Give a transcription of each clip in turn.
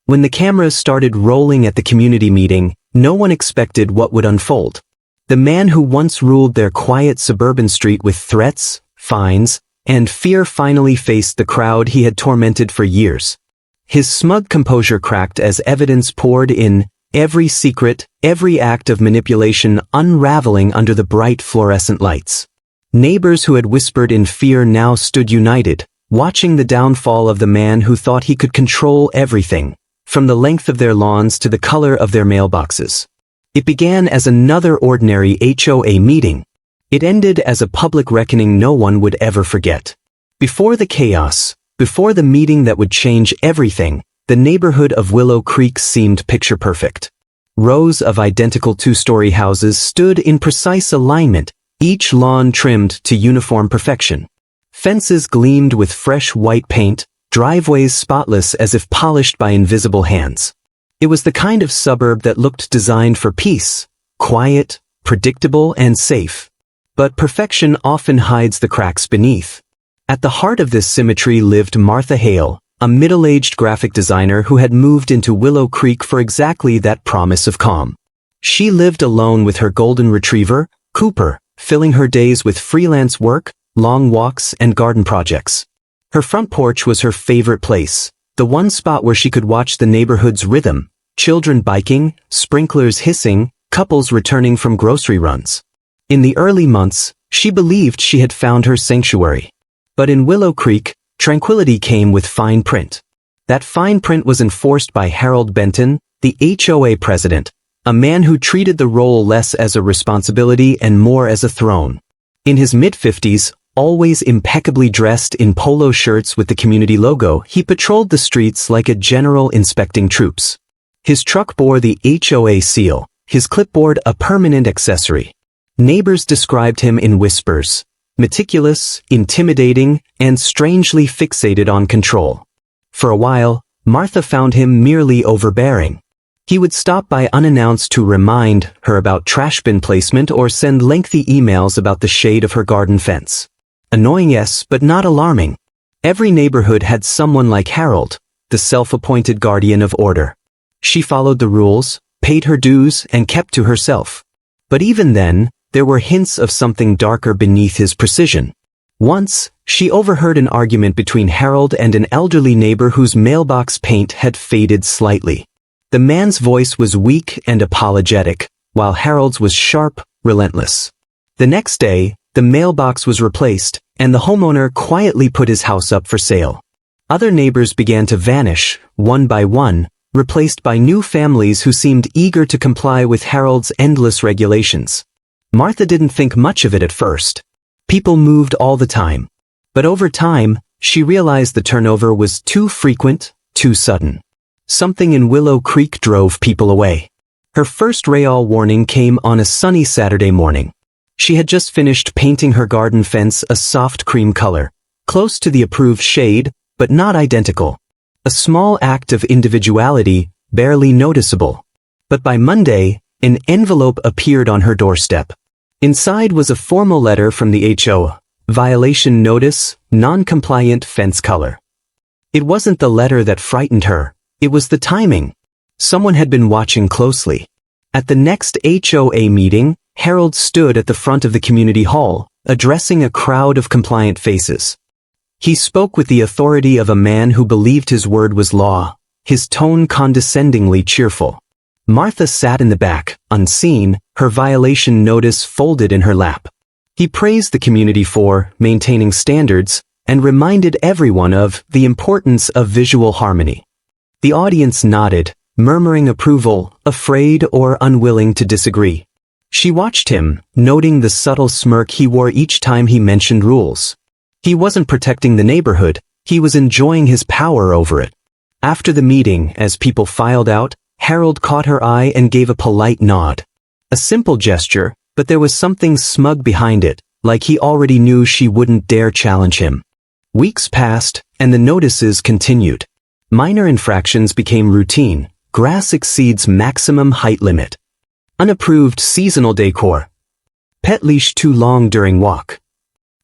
When the cameras started rolling at the community meeting, no one expected what would unfold. The man who once ruled their quiet suburban street with threats, fines, and fear finally faced the crowd he had tormented for years. His smug composure cracked as evidence poured in, every secret, every act of manipulation unraveling under the bright fluorescent lights. Neighbors who had whispered in fear now stood united, watching the downfall of the man who thought he could control everything, from the length of their lawns to the color of their mailboxes. It began as another ordinary HOA meeting. It ended as a public reckoning no one would ever forget. Before the chaos, before the meeting that would change everything, the neighborhood of Willow Creek seemed picture-perfect. Rows of identical two-story houses stood in precise alignment, each lawn trimmed to uniform perfection. Fences gleamed with fresh white paint, driveways spotless as if polished by invisible hands. It was the kind of suburb that looked designed for peace, quiet, predictable, and safe. But perfection often hides the cracks beneath. At the heart of this symmetry lived Martha Hale, a middle-aged graphic designer who had moved into Willow Creek for exactly that promise of calm. She lived alone with her golden retriever, Cooper, filling her days with freelance work, long walks, and garden projects. Her front porch was her favorite place, the one spot where she could watch the neighborhood's rhythm, children biking, sprinklers hissing, couples returning from grocery runs. In the early months, she believed she had found her sanctuary. But in Willow Creek, tranquility came with fine print. That fine print was enforced by Harold Benton, the HOA president, a man who treated the role less as a responsibility and more as a throne. In his mid-50s, always impeccably dressed in polo shirts with the community logo, he patrolled the streets like a general inspecting troops. His truck bore the HOA seal, his clipboard a permanent accessory. Neighbors described him in whispers: meticulous, intimidating, and strangely fixated on control. For a while, Martha found him merely overbearing. He would stop by unannounced to remind her about trash bin placement or send lengthy emails about the shade of her garden fence. Annoying, yes, but not alarming. Every neighborhood had someone like Harold, the self-appointed guardian of order. She followed the rules, paid her dues, and kept to herself. But even then, there were hints of something darker beneath his precision. Once, she overheard an argument between Harold and an elderly neighbor whose mailbox paint had faded slightly. The man's voice was weak and apologetic, while Harold's was sharp, relentless. The next day, the mailbox was replaced, and the homeowner quietly put his house up for sale. Other neighbors began to vanish, one by one, replaced by new families who seemed eager to comply with Harold's endless regulations. Martha didn't think much of it at first. People moved all the time. But over time, she realized the turnover was too frequent, too sudden. Something in Willow Creek drove people away. Her first real warning came on a sunny Saturday morning. She had just finished painting her garden fence a soft cream color, close to the approved shade, but not identical. A small act of individuality, barely noticeable. But by Monday, an envelope appeared on her doorstep. Inside was a formal letter from the HOA. Violation notice, non-compliant fence color. It wasn't the letter that frightened her, it was the timing. Someone had been watching closely. At the next HOA meeting, Harold stood at the front of the community hall, addressing a crowd of compliant faces. He spoke with the authority of a man who believed his word was law, his tone condescendingly cheerful. Martha sat in the back, unseen, her violation notice folded in her lap. He praised the community for maintaining standards and reminded everyone of the importance of visual harmony. The audience nodded, murmuring approval, afraid or unwilling to disagree. She watched him, noting the subtle smirk he wore each time he mentioned rules. He wasn't protecting the neighborhood, he was enjoying his power over it. After the meeting, as people filed out, Harold caught her eye and gave a polite nod. A simple gesture, but there was something smug behind it, like he already knew she wouldn't dare challenge him. Weeks passed, and the notices continued. Minor infractions became routine. Grass exceeds maximum height limit. Unapproved seasonal decor. Pet leash too long during walk.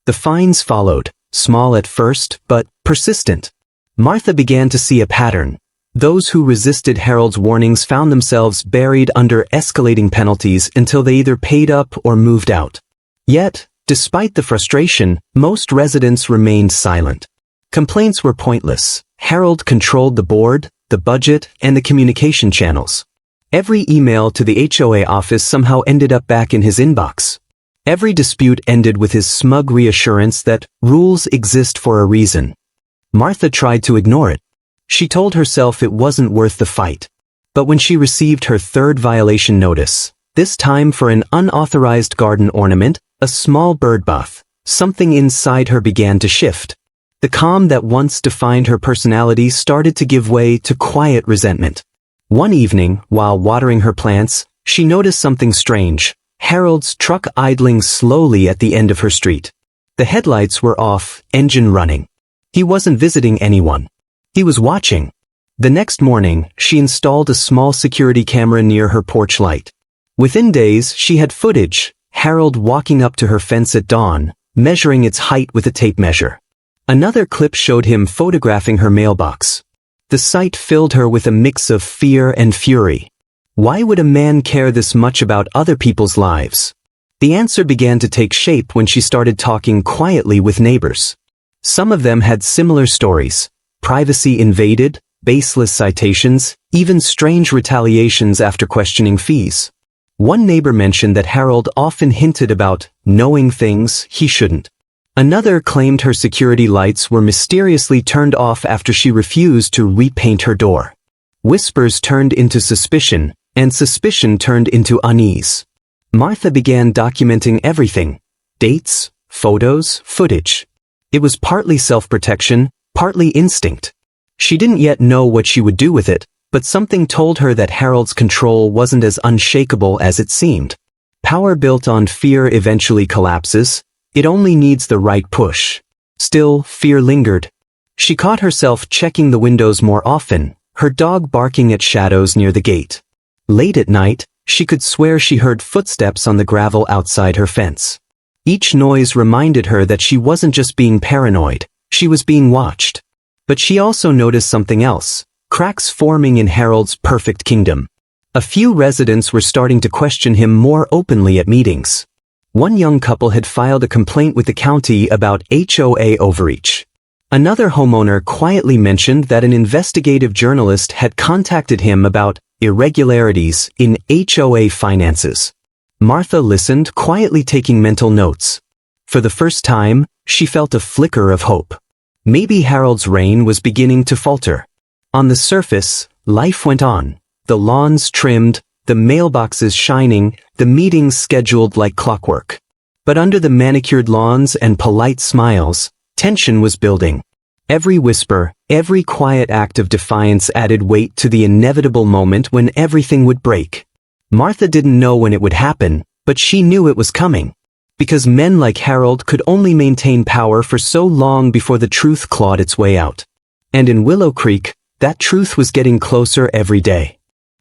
The fines followed, small at first, but persistent. Martha began to see a pattern. Those who resisted Harold's warnings found themselves buried under escalating penalties until they either paid up or moved out. Yet, despite the frustration, most residents remained silent. Complaints were pointless. Harold controlled the board, the budget, and the communication channels. Every email to the HOA office somehow ended up back in his inbox. Every dispute ended with his smug reassurance that rules exist for a reason. Martha tried to ignore it. She told herself it wasn't worth the fight. But when she received her third violation notice, this time for an unauthorized garden ornament, a small bird bath, something inside her began to shift. The calm that once defined her personality started to give way to quiet resentment. One evening, while watering her plants, she noticed something strange. Harold's truck idling slowly at the end of her street. The headlights were off, engine running. He wasn't visiting anyone. He was watching. The next morning, she installed a small security camera near her porch light. Within days, she had footage, Harold walking up to her fence at dawn, measuring its height with a tape measure. Another clip showed him photographing her mailbox. The sight filled her with a mix of fear and fury. Why would a man care this much about other people's lives? The answer began to take shape when she started talking quietly with neighbors. Some of them had similar stories. Privacy invaded, baseless citations, even strange retaliations after questioning fees. One neighbor mentioned that Harold often hinted about knowing things he shouldn't. Another claimed her security lights were mysteriously turned off after she refused to repaint her door. Whispers turned into suspicion, and suspicion turned into unease. Martha began documenting everything: dates, photos, footage. It was partly self-protection, partly instinct. She didn't yet know what she would do with it, but something told her that Harold's control wasn't as unshakable as it seemed. Power built on fear eventually collapses. It only needs the right push. Still, fear lingered. She caught herself checking the windows more often, her dog barking at shadows near the gate. Late at night, she could swear she heard footsteps on the gravel outside her fence. Each noise reminded her that she wasn't just being paranoid, she was being watched. But she also noticed something else: cracks forming in Harold's perfect kingdom. A few residents were starting to question him more openly at meetings. One young couple had filed a complaint with the county about HOA overreach. Another homeowner quietly mentioned that an investigative journalist had contacted him about irregularities in HOA finances. Martha listened, quietly taking mental notes. For the first time, she felt a flicker of hope. Maybe Harold's reign was beginning to falter. On the surface, life went on. The lawns trimmed, the mailboxes shining, the meetings scheduled like clockwork. But under the manicured lawns and polite smiles, tension was building. Every whisper, every quiet act of defiance added weight to the inevitable moment when everything would break. Martha didn't know when it would happen, but she knew it was coming. Because men like Harold could only maintain power for so long before the truth clawed its way out. And in Willow Creek, that truth was getting closer every day.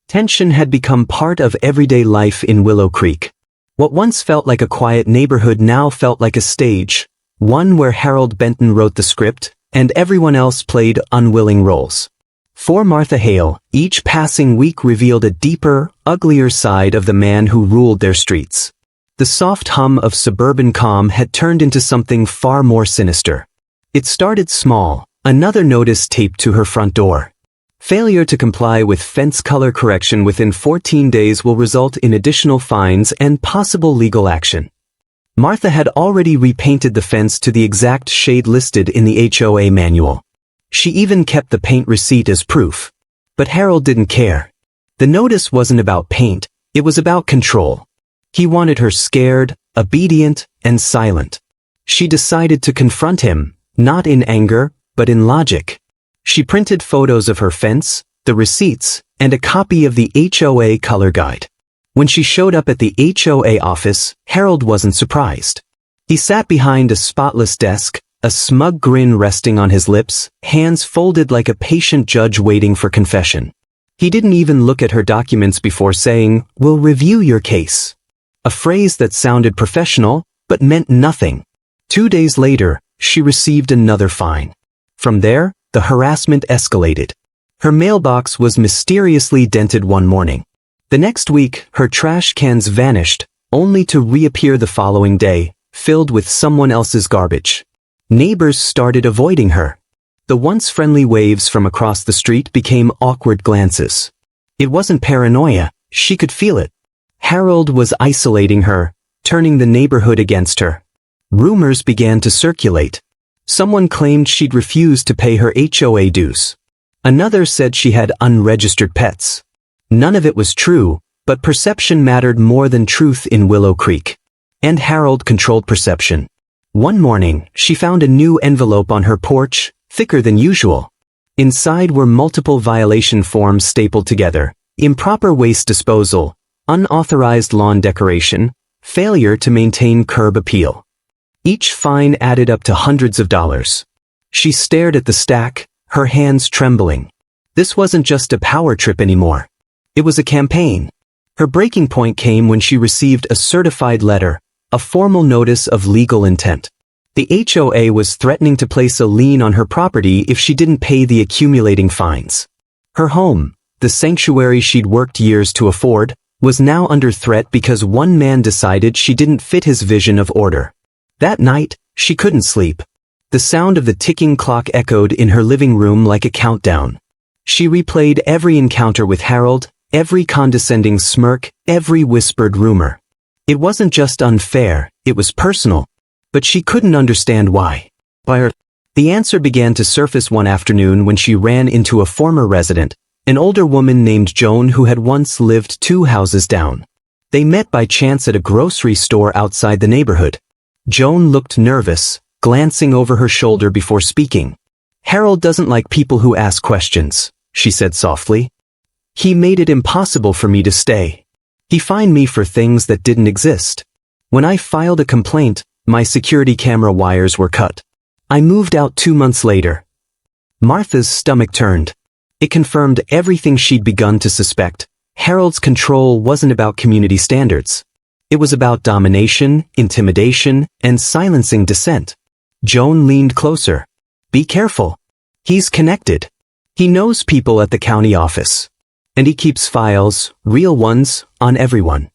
Tension had become part of everyday life in Willow Creek. What once felt like a quiet neighborhood now felt like a stage, one where Harold Benton wrote the script, and everyone else played unwilling roles. For Martha Hale, each passing week revealed a deeper, uglier side of the man who ruled their streets. The soft hum of suburban calm had turned into something far more sinister. It started small, another notice taped to her front door. Failure to comply with fence color correction within 14 days will result in additional fines and possible legal action. Martha had already repainted the fence to the exact shade listed in the HOA manual. She even kept the paint receipt as proof. But Harold didn't care. The notice wasn't about paint, it was about control. He wanted her scared, obedient, and silent. She decided to confront him, not in anger, but in logic. She printed photos of her fence, the receipts, and a copy of the HOA color guide. When she showed up at the HOA office, Harold wasn't surprised. He sat behind a spotless desk, a smug grin resting on his lips, hands folded like a patient judge waiting for confession. He didn't even look at her documents before saying, "We'll review your case." A phrase that sounded professional, but meant nothing. 2 days later, she received another fine. From there, the harassment escalated. Her mailbox was mysteriously dented one morning. The next week, her trash cans vanished, only to reappear the following day, filled with someone else's garbage. Neighbors started avoiding her. The once friendly waves from across the street became awkward glances. It wasn't paranoia, she could feel it. Harold was isolating her, turning the neighborhood against her. Rumors began to circulate. Someone claimed she'd refused to pay her HOA dues. Another said she had unregistered pets. None of it was true, but perception mattered more than truth in Willow Creek. And Harold controlled perception. One morning, she found a new envelope on her porch, thicker than usual. Inside were multiple violation forms stapled together: improper waste disposal, unauthorized lawn decoration, failure to maintain curb appeal. Each fine added up to hundreds of dollars. She stared at the stack, her hands trembling. This wasn't just a power trip anymore. It was a campaign. Her breaking point came when she received a certified letter, a formal notice of legal intent. The HOA was threatening to place a lien on her property if she didn't pay the accumulating fines. Her home, the sanctuary she'd worked years to afford, was now under threat because one man decided she didn't fit his vision of order. That night, she couldn't sleep. The sound of the ticking clock echoed in her living room like a countdown. She replayed every encounter with Harold, every condescending smirk, every whispered rumor. It wasn't just unfair, it was personal. But she couldn't understand why. The answer began to surface one afternoon when she ran into a former resident, an older woman named Joan who had once lived 2 houses down. They met by chance at a grocery store outside the neighborhood. Joan looked nervous, glancing over her shoulder before speaking. "Harold doesn't like people who ask questions," she said softly. "He made it impossible for me to stay. He fined me for things that didn't exist. When I filed a complaint, my security camera wires were cut. I moved out 2 months later." Martha's stomach turned. It confirmed everything she'd begun to suspect. Harold's control wasn't about community standards. It was about domination, intimidation, and silencing dissent. Joan leaned closer. "Be careful. He's connected. He knows people at the county office. And he keeps files, real ones, on everyone."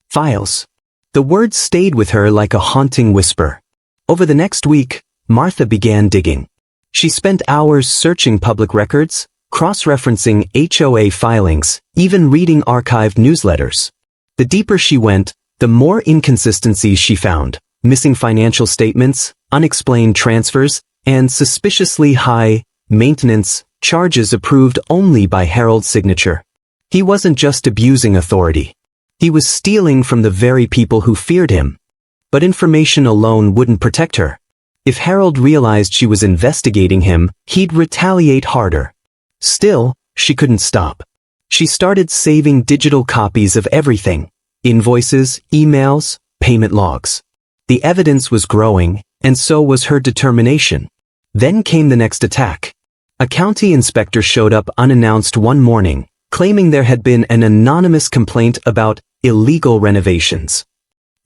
Files. The words stayed with her like a haunting whisper. Over the next week, Martha began digging. She spent hours searching public records, cross-referencing HOA filings, even reading archived newsletters. The deeper she went, the more inconsistencies she found: missing financial statements, unexplained transfers, and suspiciously high maintenance charges approved only by Harold's signature. He wasn't just abusing authority. He was stealing from the very people who feared him. But information alone wouldn't protect her. If Harold realized she was investigating him, he'd retaliate harder. Still, she couldn't stop. She started saving digital copies of everything: invoices, emails, payment logs. The evidence was growing, and so was her determination. Then came the next attack. A county inspector showed up unannounced one morning, claiming there had been an anonymous complaint about illegal renovations.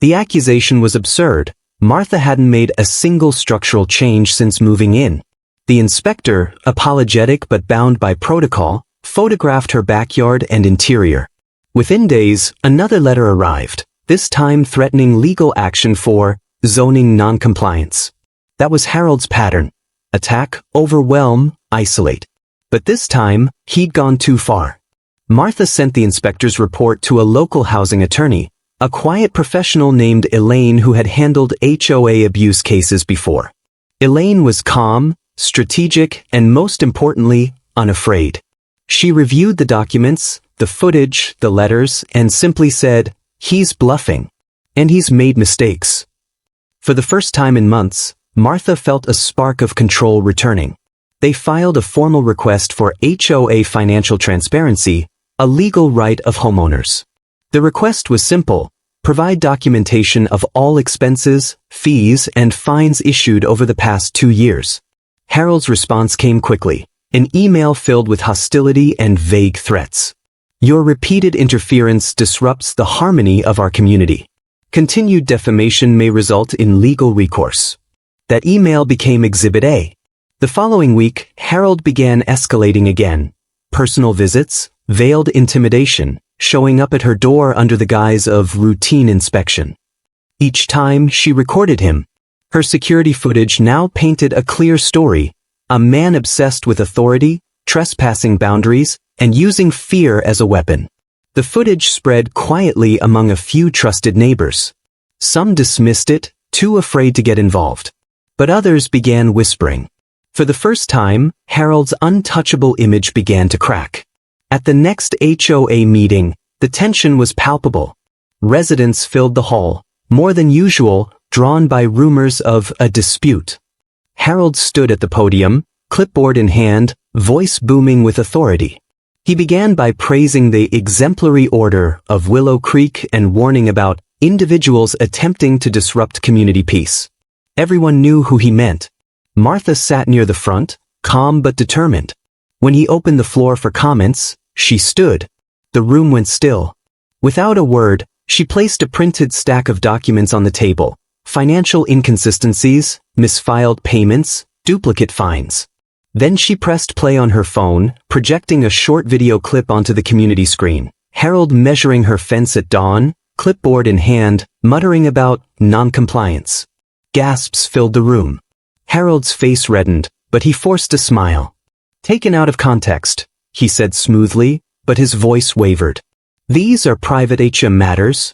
The accusation was absurd. Martha hadn't made a single structural change since moving in. The inspector, apologetic but bound by protocol, photographed her backyard and interior. Within days, another letter arrived, this time threatening legal action for zoning noncompliance. That was Harold's pattern: attack, overwhelm, isolate. But this time, he'd gone too far. Martha sent the inspector's report to a local housing attorney, a quiet professional named Elaine who had handled HOA abuse cases before. Elaine was calm, strategic, and most importantly, unafraid. She reviewed the documents, the footage, the letters, and simply said, "He's bluffing. And he's made mistakes." For the first time in months, Martha felt a spark of control returning. They filed a formal request for HOA financial transparency, a legal right of homeowners. The request was simple: provide documentation of all expenses, fees, and fines issued over the past 2 years. Harold's response came quickly, an email filled with hostility and vague threats. "Your repeated interference disrupts the harmony of our community. Continued defamation may result in legal recourse." That email became Exhibit A. The following week, Harold began escalating again. personal visits, veiled intimidation, showing up at her door under the guise of routine inspection. Each time she recorded him. Her security footage now painted a clear story, a man obsessed with authority, trespassing boundaries, and using fear as a weapon. The footage spread quietly among a few trusted neighbors. Some dismissed it, too afraid to get involved. But others began whispering. For the first time, Harold's untouchable image began to crack. At the next HOA meeting, the tension was palpable. Residents filled the hall, more than usual, drawn by rumors of a dispute. Harold stood at the podium, clipboard in hand, voice booming with authority. He began by praising the exemplary order of Willow Creek and warning about individuals attempting to disrupt community peace. Everyone knew who he meant. Martha sat near the front, calm but determined. When he opened the floor for comments, she stood. The room went still. Without a word, she placed a printed stack of documents on the table. Financial inconsistencies, misfiled payments, duplicate fines. Then she pressed play on her phone, projecting a short video clip onto the community screen. Harold measuring her fence at dawn, clipboard in hand, muttering about non-compliance. Gasps filled the room. Harold's face reddened, but he forced a smile. Taken out of context, he said smoothly, but his voice wavered. These are private HOA matters.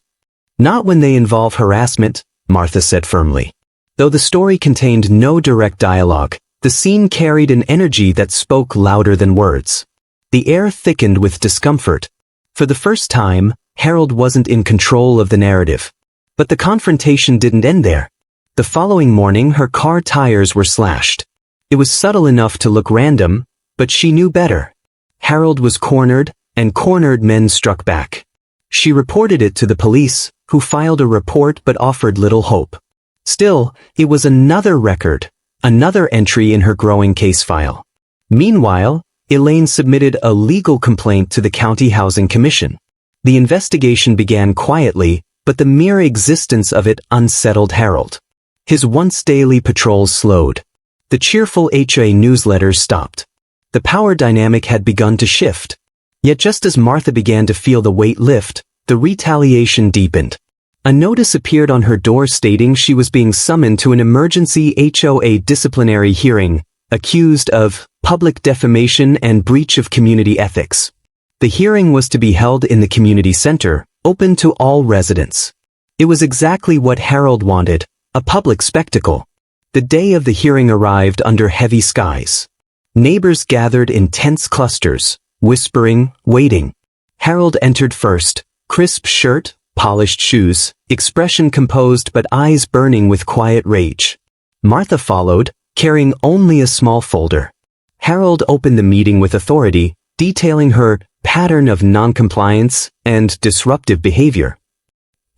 Not when they involve harassment, Martha said firmly. Though the story contained no direct dialogue, the scene carried an energy that spoke louder than words. The air thickened with discomfort. For the first time, Harold wasn't in control of the narrative. But the confrontation didn't end there. The following morning, her car tires were slashed. It was subtle enough to look random, but she knew better. Harold was cornered, and cornered men struck back. She reported it to the police, who filed a report but offered little hope. Still, it was another record, another entry in her growing case file. Meanwhile, Elaine submitted a legal complaint to the County Housing Commission. The investigation began quietly, but the mere existence of it unsettled Harold. His once daily patrols slowed. The cheerful HOA newsletters stopped. The power dynamic had begun to shift. Yet just as Martha began to feel the weight lift, the retaliation deepened. A notice appeared on her door stating she was being summoned to an emergency HOA disciplinary hearing, accused of public defamation and breach of community ethics. The hearing was to be held in the community center, open to all residents. It was exactly what Harold wanted, a public spectacle. The day of the hearing arrived under heavy skies. Neighbors gathered in tense clusters, whispering, waiting. Harold entered first, crisp shirt, polished shoes, expression composed but eyes burning with quiet rage. Martha followed, carrying only a small folder. Harold opened the meeting with authority, detailing her pattern of noncompliance and disruptive behavior.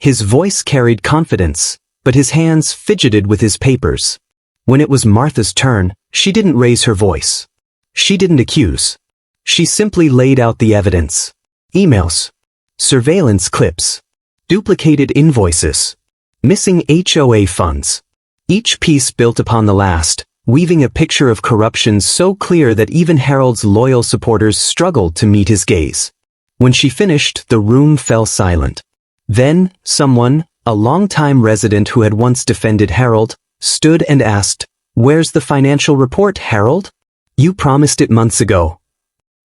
His voice carried confidence, but his hands fidgeted with his papers. When it was Martha's turn, she didn't raise her voice. She didn't accuse. She simply laid out the evidence. Emails, surveillance clips, duplicated invoices, missing HOA funds. Each piece built upon the last, weaving a picture of corruption so clear that even Harold's loyal supporters struggled to meet his gaze. When she finished, the room fell silent. Then, someone, a longtime resident who had once defended Harold, stood and asked, "Where's the financial report, Harold? You promised it months ago."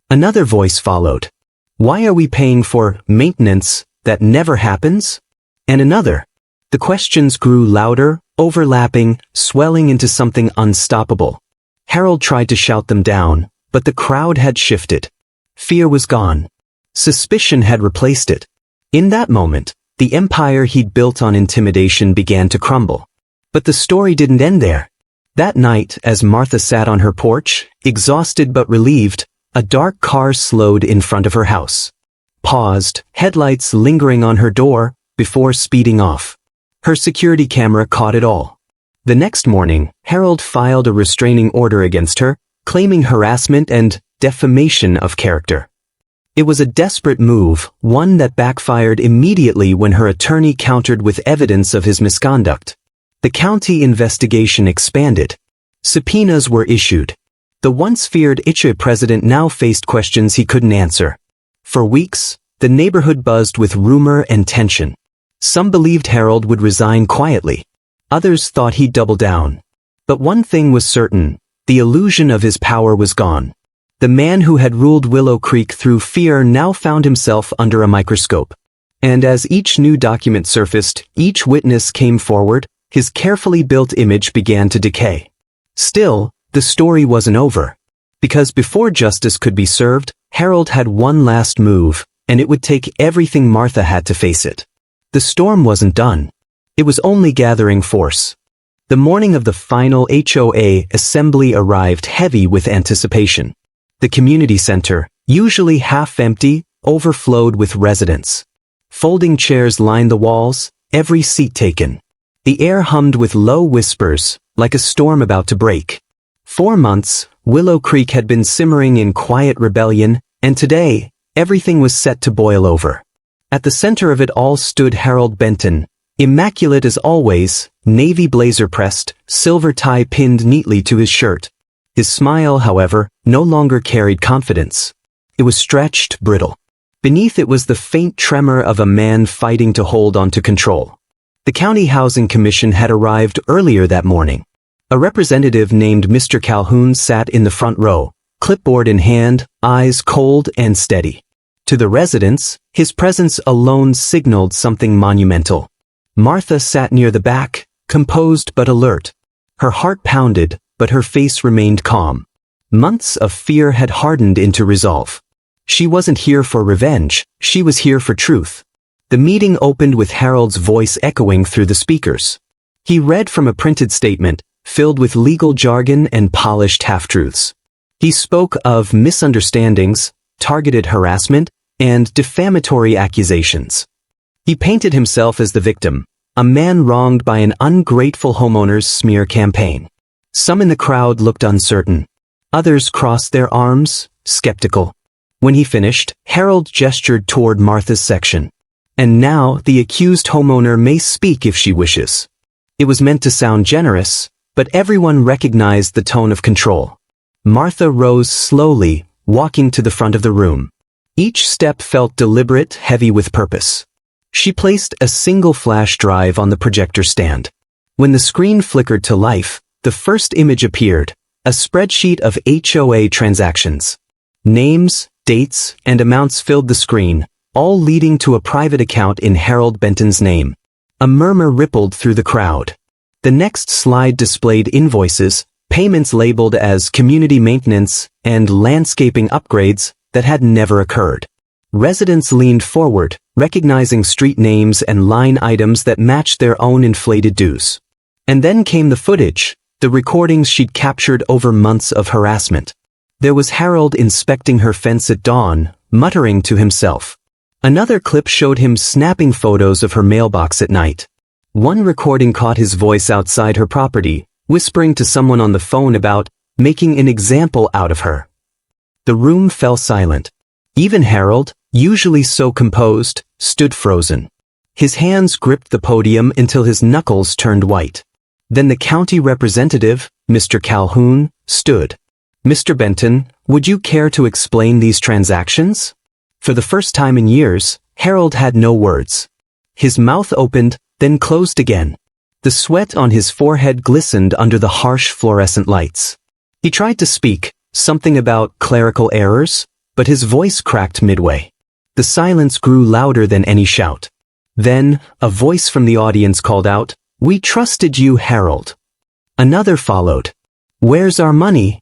Another voice followed. "Why are we paying for maintenance that never happens?" And another. The questions grew louder, overlapping, swelling into something unstoppable. Harold tried to shout them down, but the crowd had shifted. Fear was gone. Suspicion had replaced it. In that moment, the empire he'd built on intimidation began to crumble. But the story didn't end there. That night, as Martha sat on her porch, exhausted but relieved, a dark car slowed in front of her house. Paused, headlights lingering on her door, before speeding off. Her security camera caught it all. The next morning, Harold filed a restraining order against her, claiming harassment and defamation of character. It was a desperate move, one that backfired immediately when her attorney countered with evidence of his misconduct. The county investigation expanded. Subpoenas were issued. The once feared HOA president now faced questions he couldn't answer. For weeks, the neighborhood buzzed with rumor and tension. Some believed Harold would resign quietly. Others thought he'd double down. But one thing was certain: the illusion of his power was gone. The man who had ruled Willow Creek through fear now found himself under a microscope. And as each new document surfaced, each witness came forward, his carefully built image began to decay. Still, the story wasn't over. Because before justice could be served, Harold had one last move, and it would take everything Martha had to face it. The storm wasn't done. It was only gathering force. The morning of the final HOA assembly arrived heavy with anticipation. The community center, usually half empty, overflowed with residents. Folding chairs lined the walls, every seat taken. The air hummed with low whispers, like a storm about to break. 4 months, Willow Creek had been simmering in quiet rebellion, and today, everything was set to boil over. At the center of it all stood Harold Benton, immaculate as always, navy blazer pressed, silver tie pinned neatly to his shirt. His smile, however, no longer carried confidence. It was stretched, brittle. Beneath it was the faint tremor of a man fighting to hold on to control. The County Housing Commission had arrived earlier that morning. A representative named Mr. Calhoun sat in the front row, clipboard in hand, eyes cold and steady. To the residents, his presence alone signaled something monumental. Martha sat near the back, composed but alert. Her heart pounded, but her face remained calm. Months of fear had hardened into resolve. She wasn't here for revenge, she was here for truth. The meeting opened with Harold's voice echoing through the speakers. He read from a printed statement, filled with legal jargon and polished half-truths. He spoke of misunderstandings, targeted harassment, and defamatory accusations. He painted himself as the victim, a man wronged by an ungrateful homeowner's smear campaign. Some in the crowd looked uncertain. Others crossed their arms, skeptical. When he finished, Harold gestured toward Martha's section. And now the accused homeowner may speak if she wishes. It was meant to sound generous, but everyone recognized the tone of control. Martha rose slowly, walking to the front of the room. Each step felt deliberate, heavy with purpose. She placed a single flash drive on the projector stand. When the screen flickered to life, the first image appeared, a spreadsheet of HOA transactions. Names, dates, and amounts filled the screen, all leading to a private account in Harold Benton's name. A murmur rippled through the crowd. The next slide displayed invoices, payments labeled as community maintenance and landscaping upgrades that had never occurred. Residents leaned forward, recognizing street names and line items that matched their own inflated dues. And then came the footage, the recordings she'd captured over months of harassment. There was Harold inspecting her fence at dawn, muttering to himself. Another clip showed him snapping photos of her mailbox at night. One recording caught his voice outside her property, whispering to someone on the phone about making an example out of her. The room fell silent. Even Harold, usually so composed, stood frozen. His hands gripped the podium until his knuckles turned white. Then the county representative, Mr. Calhoun, stood. "Mr. Benton, would you care to explain these transactions?" For the first time in years, Harold had no words. His mouth opened, then closed again. The sweat on his forehead glistened under the harsh fluorescent lights. He tried to speak, something about clerical errors, but his voice cracked midway. The silence grew louder than any shout. Then, a voice from the audience called out, "We trusted you, Harold." Another followed. "Where's our money?"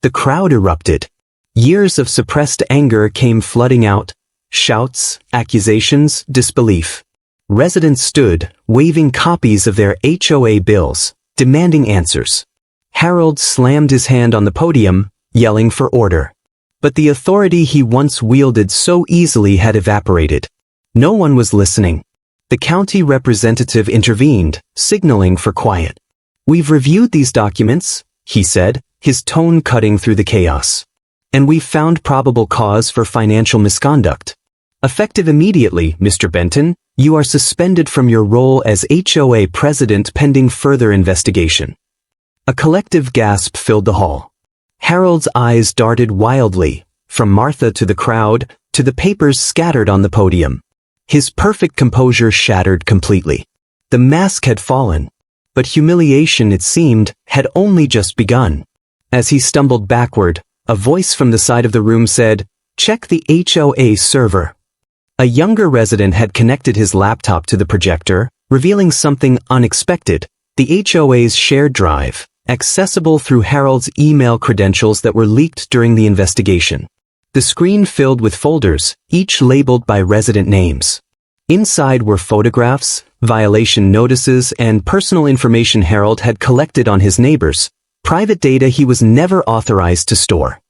The crowd erupted. Years of suppressed anger came flooding out. Shouts, accusations, disbelief. Residents stood, waving copies of their HOA bills, demanding answers. Harold slammed his hand on the podium, yelling for order. But the authority he once wielded so easily had evaporated. No one was listening. The county representative intervened, signaling for quiet. "We've reviewed these documents," he said, his tone cutting through the chaos. "And we've found probable cause for financial misconduct. Effective immediately, Mr. Benton, you are suspended from your role as HOA president pending further investigation." A collective gasp filled the hall. Harold's eyes darted wildly, from Martha to the crowd, to the papers scattered on the podium. His perfect composure shattered completely. The mask had fallen. But humiliation, it seemed, had only just begun. As he stumbled backward, a voice from the side of the room said, "Check the HOA server." A younger resident had connected his laptop to the projector, revealing something unexpected: the HOA's shared drive, accessible through Harold's email credentials that were leaked during the investigation. The screen filled with folders, each labeled by resident names. Inside were photographs, violation notices, and personal information Harold had collected on his neighbors, private data he was never authorized to store.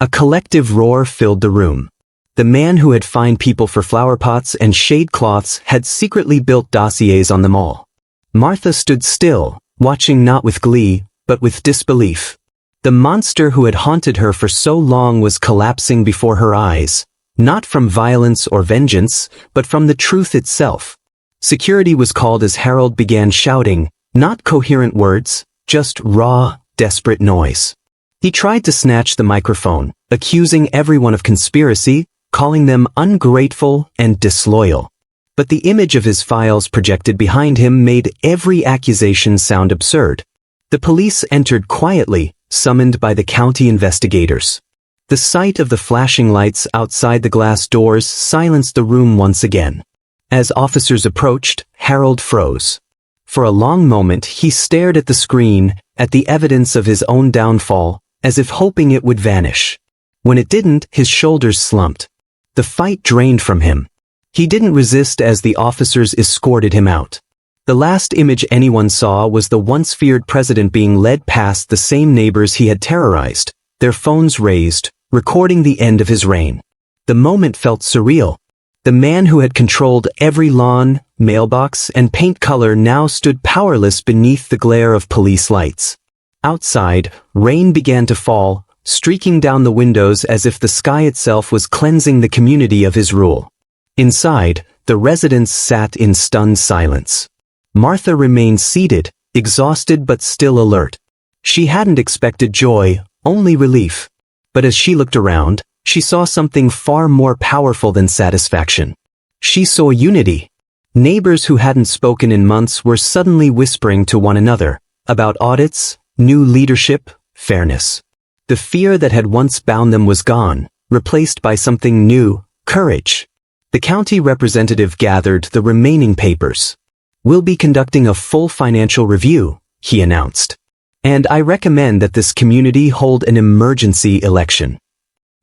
A collective roar filled the room. The man who had fined people for flower pots and shade cloths had secretly built dossiers on them all. Martha stood still, watching not with glee, but with disbelief. The monster who had haunted her for so long was collapsing before her eyes, not from violence or vengeance, but from the truth itself. Security was called as Harold began shouting, not coherent words, just raw, desperate noise. He tried to snatch the microphone, accusing everyone of conspiracy, calling them ungrateful and disloyal. But the image of his files projected behind him made every accusation sound absurd. The police entered quietly, summoned by the county investigators. The sight of the flashing lights outside the glass doors silenced the room once again. As officers approached, Harold froze. For a long moment he stared at the screen, at the evidence of his own downfall, as if hoping it would vanish. When it didn't, his shoulders slumped. The fight drained from him. He didn't resist as the officers escorted him out. The last image anyone saw was the once feared president being led past the same neighbors he had terrorized, their phones raised, recording the end of his reign. The moment felt surreal. The man who had controlled every lawn, mailbox, and paint color now stood powerless beneath the glare of police lights. Outside, rain began to fall, streaking down the windows as if the sky itself was cleansing the community of his rule. Inside, the residents sat in stunned silence. Martha remained seated, exhausted but still alert. She hadn't expected joy, only relief. But as she looked around, she saw something far more powerful than satisfaction. She saw unity. Neighbors who hadn't spoken in months were suddenly whispering to one another about audits, new leadership, fairness. The fear that had once bound them was gone, replaced by something new: courage. The county representative gathered the remaining papers. "We'll be conducting a full financial review," he announced. "And I recommend that this community hold an emergency election."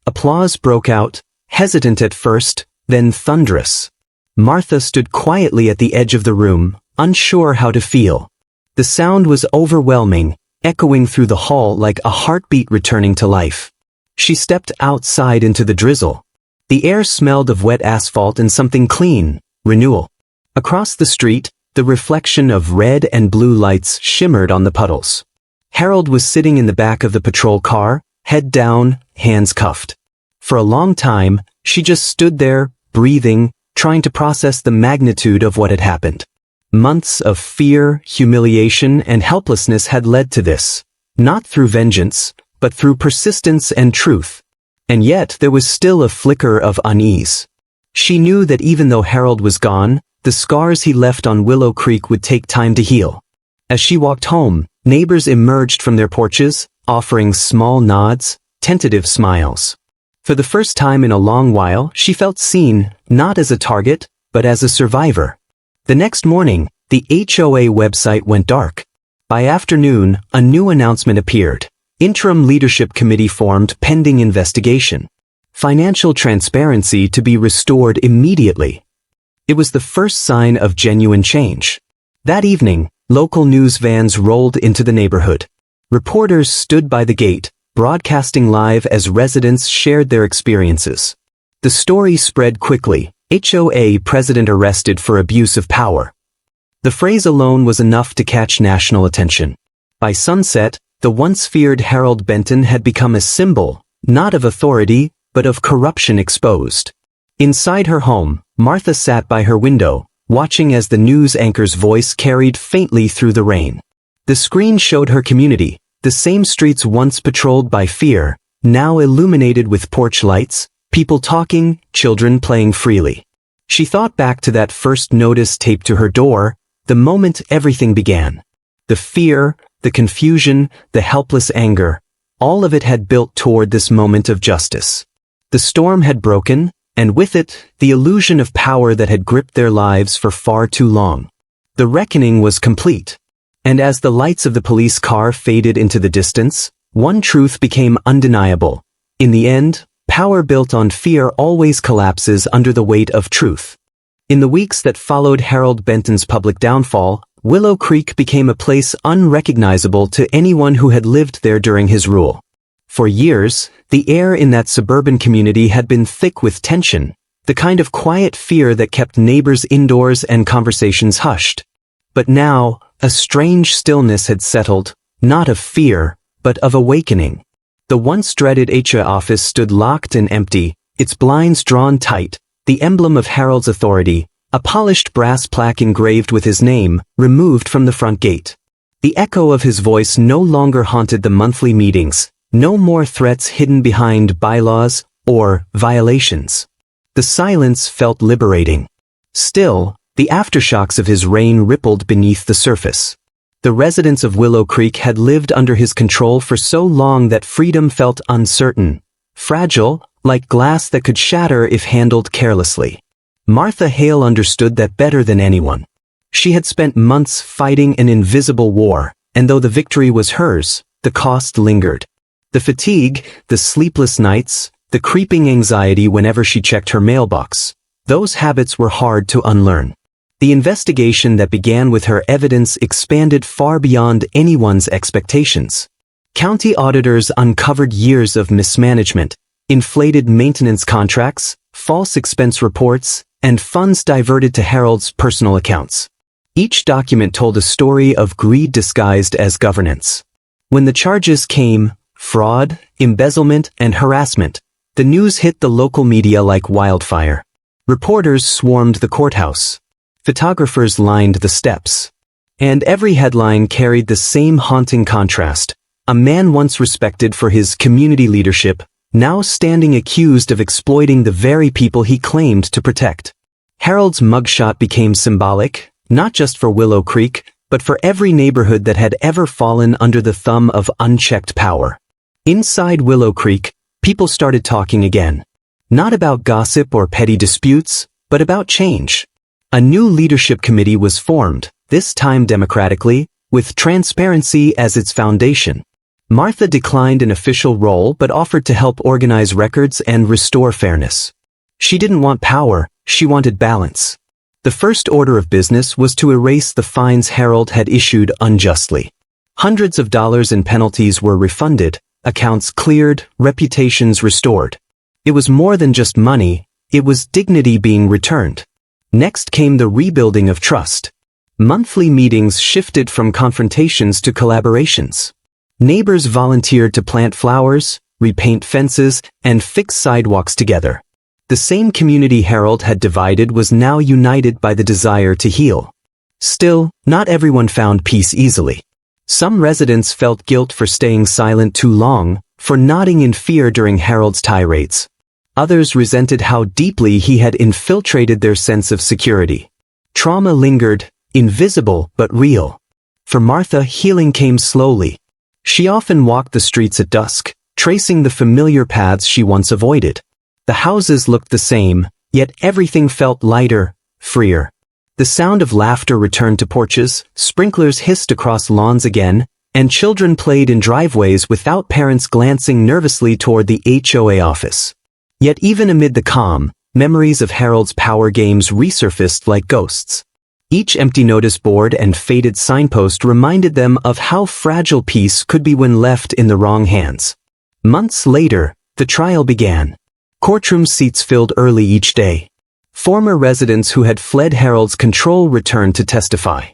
Applause broke out, hesitant at first, then thunderous. Martha stood quietly at the edge of the room, unsure how to feel. The sound was overwhelming, echoing through the hall like a heartbeat returning to life. She stepped outside into the drizzle. The air smelled of wet asphalt and something clean: renewal. Across the street, the reflection of red and blue lights shimmered on the puddles. Harold was sitting in the back of the patrol car, head down, hands cuffed. For a long time, she just stood there, breathing, trying to process the magnitude of what had happened. Months of fear, humiliation, and helplessness had led to this, not through vengeance, but through persistence and truth. And yet there was still a flicker of unease. She knew that even though Harold was gone, the scars he left on Willow Creek would take time to heal. As she walked home, neighbors emerged from their porches, offering small nods, tentative smiles. For the first time in a long while, she felt seen, not as a target, but as a survivor. The next morning, the HOA website went dark. By afternoon, a new announcement appeared. Interim leadership committee formed pending investigation. Financial transparency to be restored immediately. It was the first sign of genuine change. That evening, local news vans rolled into the neighborhood. Reporters stood by the gate, broadcasting live as residents shared their experiences. The story spread quickly: HOA president arrested for abuse of power. The phrase alone was enough to catch national attention. By sunset, the once feared Harold Benton had become a symbol, not of authority, but of corruption exposed. Inside her home, Martha sat by her window, watching as the news anchor's voice carried faintly through the rain. The screen showed her community, the The same streets once patrolled by fear, now illuminated with porch lights, people talking, children playing freely. She thought back to that first notice taped to her door, the moment everything began. The fear, the confusion, the helpless anger, all of it had built toward this moment of justice. The storm had broken, and with it, the illusion of power that had gripped their lives for far too long. The reckoning was complete. And as the lights of the police car faded into the distance, one truth became undeniable. In the end, power built on fear always collapses under the weight of truth. In the weeks that followed Harold Benton's public downfall, Willow Creek became a place unrecognizable to anyone who had lived there during his rule. For years, the air in that suburban community had been thick with tension, the kind of quiet fear that kept neighbors indoors and conversations hushed. But now, a strange stillness had settled, not of fear, but of awakening. The once dreaded HOA office stood locked and empty, its blinds drawn tight, the emblem of Harold's authority, a polished brass plaque engraved with his name, removed from the front gate. The echo of his voice no longer haunted the monthly meetings, no more threats hidden behind bylaws or violations. The silence felt liberating. Still, the aftershocks of his reign rippled beneath the surface. The residents of Willow Creek had lived under his control for so long that freedom felt uncertain, fragile, like glass that could shatter if handled carelessly. Martha Hale understood that better than anyone. She had spent months fighting an invisible war, and though the victory was hers, the cost lingered. The fatigue, the sleepless nights, the creeping anxiety whenever she checked her mailbox, those habits were hard to unlearn. The investigation that began with her evidence expanded far beyond anyone's expectations. County auditors uncovered years of mismanagement, inflated maintenance contracts, false expense reports, and funds diverted to Harold's personal accounts. Each document told a story of greed disguised as governance. When the charges came, fraud, embezzlement, and harassment, the news hit the local media like wildfire. Reporters swarmed the courthouse. Photographers lined the steps. And every headline carried the same haunting contrast. A man once respected for his community leadership, now standing accused of exploiting the very people he claimed to protect. Harold's mugshot became symbolic, not just for Willow Creek, but for every neighborhood that had ever fallen under the thumb of unchecked power. Inside Willow Creek, people started talking again. Not about gossip or petty disputes, but about change. A new leadership committee was formed, this time democratically, with transparency as its foundation. Martha declined an official role but offered to help organize records and restore fairness. She didn't want power, she wanted balance. The first order of business was to erase the fines Harold had issued unjustly. Hundreds of dollars in penalties were refunded, accounts cleared, reputations restored. It was more than just money, it was dignity being returned. Next came the rebuilding of trust. Monthly meetings shifted from confrontations to collaborations. Neighbors volunteered to plant flowers, repaint fences, and fix sidewalks together. The same community Harold had divided was now united by the desire to heal. Still, not everyone found peace easily. Some residents felt guilt for staying silent too long, for nodding in fear during Harold's tirades. Others resented how deeply he had infiltrated their sense of security. Trauma lingered, invisible but real. For Martha, healing came slowly. She often walked the streets at dusk, tracing the familiar paths she once avoided. The houses looked the same, yet everything felt lighter, freer. The sound of laughter returned to porches, sprinklers hissed across lawns again, and children played in driveways without parents glancing nervously toward the HOA office. Yet even amid the calm, memories of Harold's power games resurfaced like ghosts. Each empty notice board and faded signpost reminded them of how fragile peace could be when left in the wrong hands. Months later, the trial began. Courtroom seats filled early each day. Former residents who had fled Harold's control returned to testify.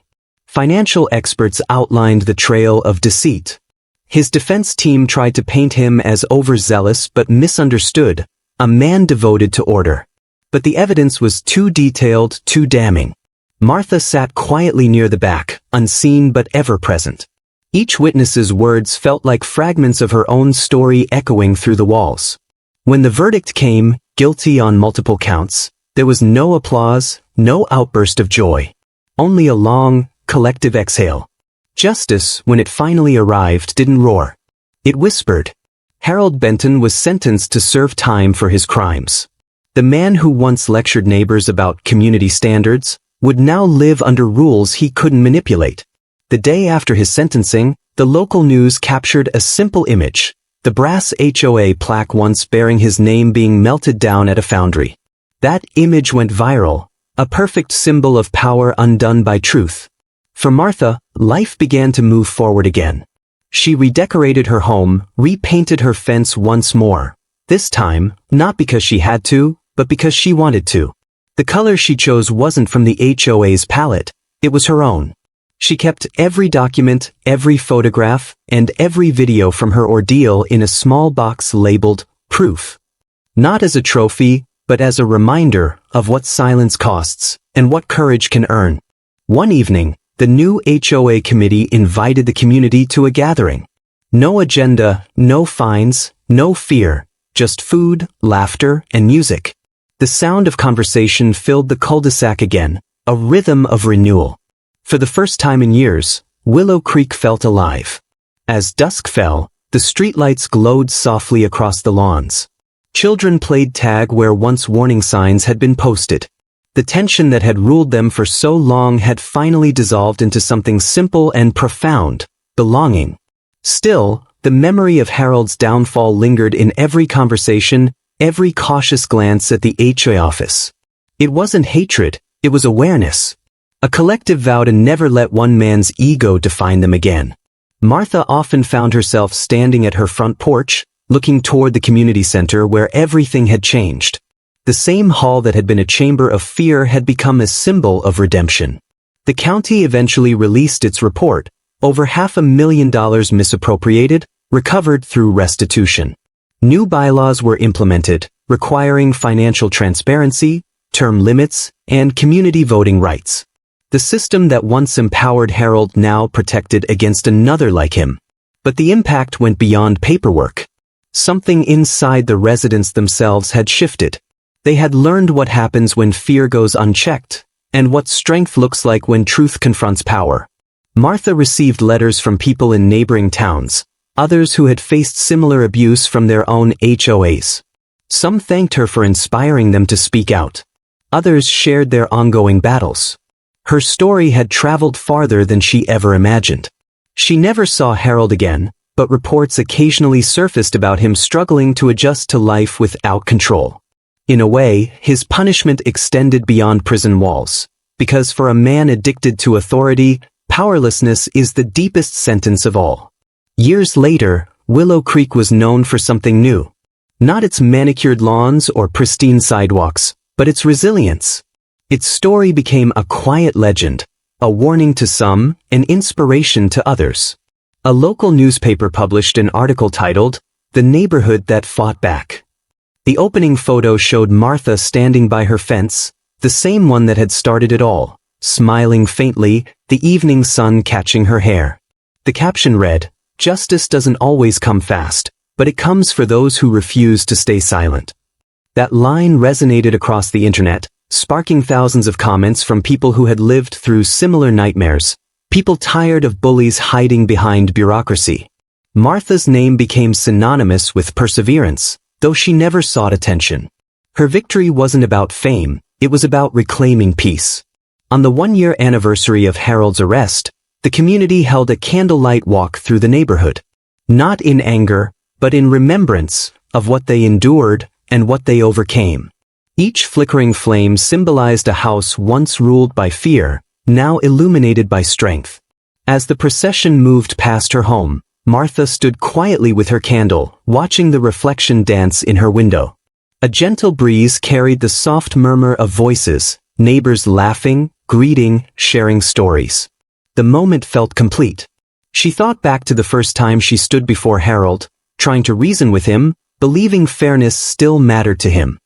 Financial experts outlined the trail of deceit. His defense team tried to paint him as overzealous but misunderstood, a man devoted to order. But the evidence was too detailed, too damning. Martha sat quietly near the back, unseen but ever present. Each witness's words felt like fragments of her own story echoing through the walls. When the verdict came, guilty on multiple counts, there was no applause, no outburst of joy. Only a long, collective exhale. Justice, when it finally arrived, didn't roar. It whispered. Harold Benton was sentenced to serve time for his crimes. The man who once lectured neighbors about community standards would now live under rules he couldn't manipulate. The day after his sentencing, the local news captured a simple image, the brass HOA plaque once bearing his name being melted down at a foundry. That image went viral, a perfect symbol of power undone by truth. For Martha, life began to move forward again. She redecorated her home, repainted her fence once more. This time, not because she had to, but because she wanted to. The color she chose wasn't from the HOA's palette, it was her own. She kept every document, every photograph, and every video from her ordeal in a small box labeled proof. Not as a trophy, but as a reminder of what silence costs and what courage can earn. One evening, the new HOA committee invited the community to a gathering. No agenda, no fines, no fear, just food, laughter, and music. The sound of conversation filled the cul-de-sac again, a rhythm of renewal. For the first time in years, Willow Creek felt alive. As dusk fell, the streetlights glowed softly across the lawns. Children played tag where once warning signs had been posted. The tension that had ruled them for so long had finally dissolved into something simple and profound, belonging. Still, the memory of Harold's downfall lingered in every conversation, every cautious glance at the HOA office. It wasn't hatred, it was awareness. A collective vow to never let one man's ego define them again. Martha often found herself standing at her front porch, looking toward the community center where everything had changed. The same hall that had been a chamber of fear had become a symbol of redemption. The county eventually released its report, over $500,000 misappropriated, recovered through restitution. New bylaws were implemented, requiring financial transparency, term limits, and community voting rights. The system that once empowered Harold now protected against another like him. But the impact went beyond paperwork. Something inside the residents themselves had shifted. They had learned what happens when fear goes unchecked, and what strength looks like when truth confronts power. Martha received letters from people in neighboring towns, others who had faced similar abuse from their own HOAs. Some thanked her for inspiring them to speak out. Others shared their ongoing battles. Her story had traveled farther than she ever imagined. She never saw Harold again, but reports occasionally surfaced about him struggling to adjust to life without control. In a way, his punishment extended beyond prison walls, because for a man addicted to authority, powerlessness is the deepest sentence of all. Years later, Willow Creek was known for something new. Not its manicured lawns or pristine sidewalks, but its resilience. Its story became a quiet legend, a warning to some, an inspiration to others. A local newspaper published an article titled, "The Neighborhood That Fought Back." The opening photo showed Martha standing by her fence, the same one that had started it all, smiling faintly, the evening sun catching her hair. The caption read, "Justice doesn't always come fast, but it comes for those who refuse to stay silent." That line resonated across the internet, sparking thousands of comments from people who had lived through similar nightmares, people tired of bullies hiding behind bureaucracy. Martha's name became synonymous with perseverance, though she never sought attention. Her victory wasn't about fame, it was about reclaiming peace. On the one-year anniversary of Harold's arrest, the community held a candlelight walk through the neighborhood. Not in anger, but in remembrance of what they endured and what they overcame. Each flickering flame symbolized a house once ruled by fear, now illuminated by strength. As the procession moved past her home, Martha stood quietly with her candle, watching the reflection dance in her window. A gentle breeze carried the soft murmur of voices, neighbors laughing, greeting, sharing stories. The moment felt complete. She thought back to the first time she stood before Harold, trying to reason with him, believing fairness still mattered to him.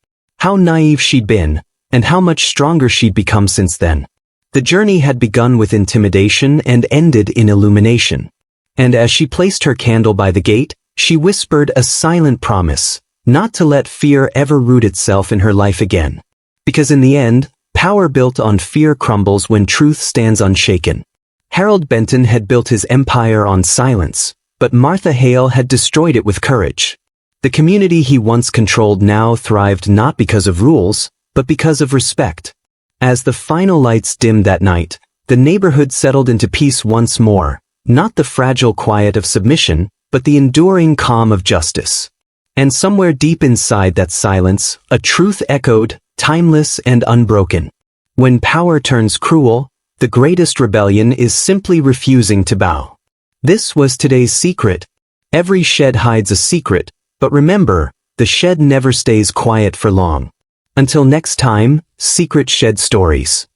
How naive she'd been, and how much stronger she'd become since then. The journey had begun with intimidation and ended in illumination. And as she placed her candle by the gate, she whispered a silent promise, not to let fear ever root itself in her life again. Because in the end, power built on fear crumbles when truth stands unshaken. Harold Benton had built his empire on silence, but Martha Hale had destroyed it with courage. The community he once controlled now thrived not because of rules, but because of respect. As the final lights dimmed that night, the neighborhood settled into peace once more, not the fragile quiet of submission, but the enduring calm of justice. And somewhere deep inside that silence, a truth echoed, timeless and unbroken. When power turns cruel, the greatest rebellion is simply refusing to bow. This was today's secret. Every shed hides a secret, but remember, the shed never stays quiet for long. Until next time, Secret Shed Stories.